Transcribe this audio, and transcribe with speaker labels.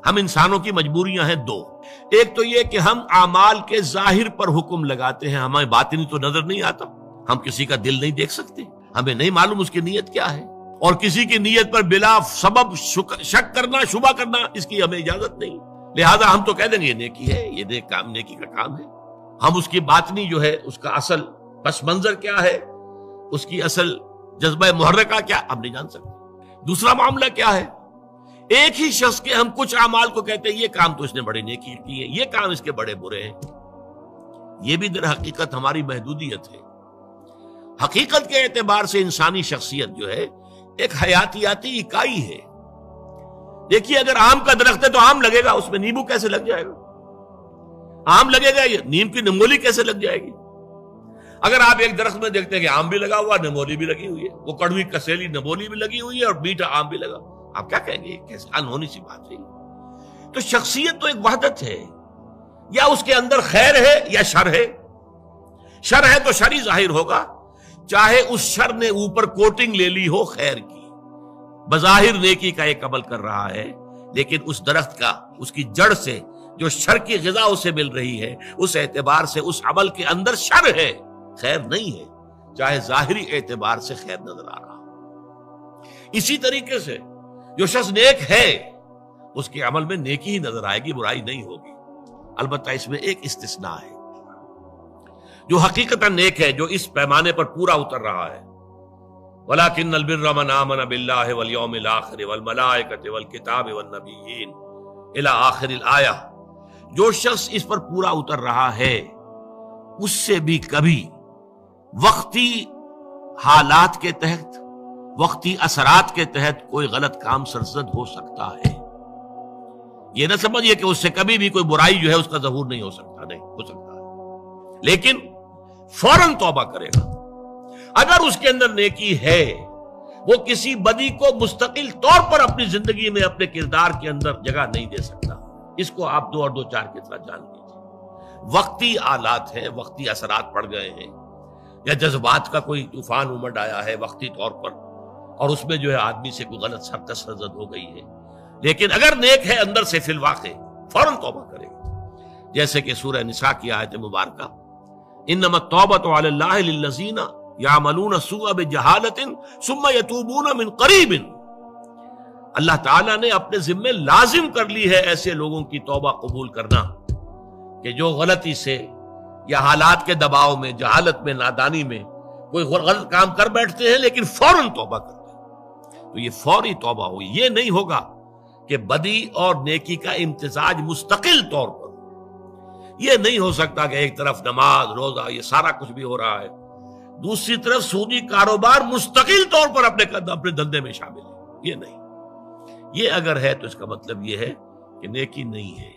Speaker 1: ہم انسانوں کی مجبوریاں ہیں دو. ایک تو یہ کہ ہم اعمال کے ظاہر پر حکم لگاتے ہیں، ہمیں باطنی تو نظر نہیں آتا، ہم کسی کا دل نہیں دیکھ سکتے، ہمیں نہیں معلوم اس کی نیت کیا ہے، اور کسی کی نیت پر بلا سبب شک کرنا، شبہ کرنا، اس کی ہمیں اجازت نہیں. لہذا ہم تو کہہ دیں گے یہ نیکی ہے، یہ نیک کام نیکی کا کام ہے. ہم اس کی باطنی جو ہے، اس کا اصل پس منظر کیا ہے، اس کی اصل جذبہ محرکہ کیا، ہم نہیں جان سکتے. دوسرا معاملہ کیا ہے، ایک ہی شخص کے ہم کچھ اعمال کو کہتے ہیں یہ کام تو اس نے بڑی نیکی کی ہے، یہ کام اس کے بڑے برے ہیں. یہ بھی در حقیقت ہماری محدودیت ہے. حقیقت کے اعتبار سے انسانی شخصیت جو ہے ایک حیاتیاتی اکائی ہے. دیکھیے اگر آم کا درخت ہے تو آم لگے گا، اس میں نیمبو کیسے لگ جائے گا؟ آم لگے گا، یہ نیم کی نمولی کیسے لگ جائے گی؟ اگر آپ ایک درخت میں دیکھتے ہیں کہ آم بھی لگا ہوا، نمولی بھی لگی ہوئی ہے، وہ کڑوی کسیلی نمولی بھی لگی ہوئی ہے اور میٹھا آم بھی لگا، آپ کیا کہیں گے؟ کیسے انہونی سی بات ہے. تو شخصیت تو ایک وحدت ہے، یا اس کے اندر خیر ہے یا شر ہے. شر ہے تو شر ہی ظاہر ہوگا، چاہے اس شر نے اوپر کوٹنگ لے لی ہو خیر کی، بظاہر نیکی کا ایک عمل کر رہا ہے، لیکن اس درخت کا، اس کی جڑ سے جو شر کی غذا اسے مل رہی ہے، اس اعتبار سے اس عمل کے اندر شر ہے، خیر نہیں ہے، چاہے ظاہری اعتبار سے خیر نظر آ رہا. اسی طریقے سے جو شخص نیک ہے اس کے عمل میں نیکی ہی نظر آئے گی، برائی نہیں ہوگی. البتہ اس میں ایک استثناء ہے، جو حقیقتاً نیک ہے، جو اس پیمانے پر پورا اتر رہا ہے. وَلَكِنَّ الْبِرَّ مَنْ آمَنَ بِاللَّهِ وَالْيَوْمِ الْآخِرِ وَالْمَلَائِكَةِ وَالْكِتَابِ وَالنَّبِيِّينَ إِلَى آخِرِ الْآيَةِ. جو شخص اس پر پورا اتر رہا ہے اس سے بھی کبھی وقتی حالات کے تحت، وقتی اثرات کے تحت کوئی غلط کام سرزد ہو سکتا ہے. یہ نہ سمجھیے کہ اس سے کبھی بھی کوئی برائی جو ہے اس کا ظہور نہیں ہو سکتا، نہیں ہو سکتا ہے، لیکن فوراً توبہ کرے گا. اگر اس کے اندر نیکی ہے، وہ کسی بدی کو مستقل طور پر اپنی زندگی میں، اپنے کردار کے اندر جگہ نہیں دے سکتا. اس کو آپ 2 اور 2 4 کی طرح جان لیجیے. وقتی آلات ہیں، وقتی اثرات پڑ گئے ہیں، یا جذبات کا کوئی طوفان امڈ آیا ہے وقتی طور پر، اور اس میں جو ہے آدمی سے کوئی غلط حرکت سرزد ہو گئی ہے، لیکن اگر نیک ہے اندر سے فی الواقع، فوراً توبہ کرے گا. جیسے کہ سورہ نساء کی آیت مبارکہ، انما التوبۃ علی اللہ للذین یعملون السوء بجہالۃ ثم یتوبون من قریب. اللہ تعالیٰ نے اپنے ذمے لازم کر لی ہے ایسے لوگوں کی توبہ قبول کرنا کہ جو غلطی سے یا حالات کے دباؤ میں، جہالت میں، نادانی میں کوئی غلط کام کر بیٹھتے ہیں لیکن فوراً توبہ کرتے ہیں. تو یہ فوری توبہ ہوئی. یہ نہیں ہوگا کہ بدی اور نیکی کا امتزاج مستقل طور پر. یہ نہیں ہو سکتا کہ ایک طرف نماز، روزہ، یہ سارا کچھ بھی ہو رہا ہے، دوسری طرف سودی کاروبار مستقل طور پر اپنے دھندے میں شامل ہے. یہ نہیں. یہ اگر ہے تو اس کا مطلب یہ ہے کہ نیکی نہیں ہے.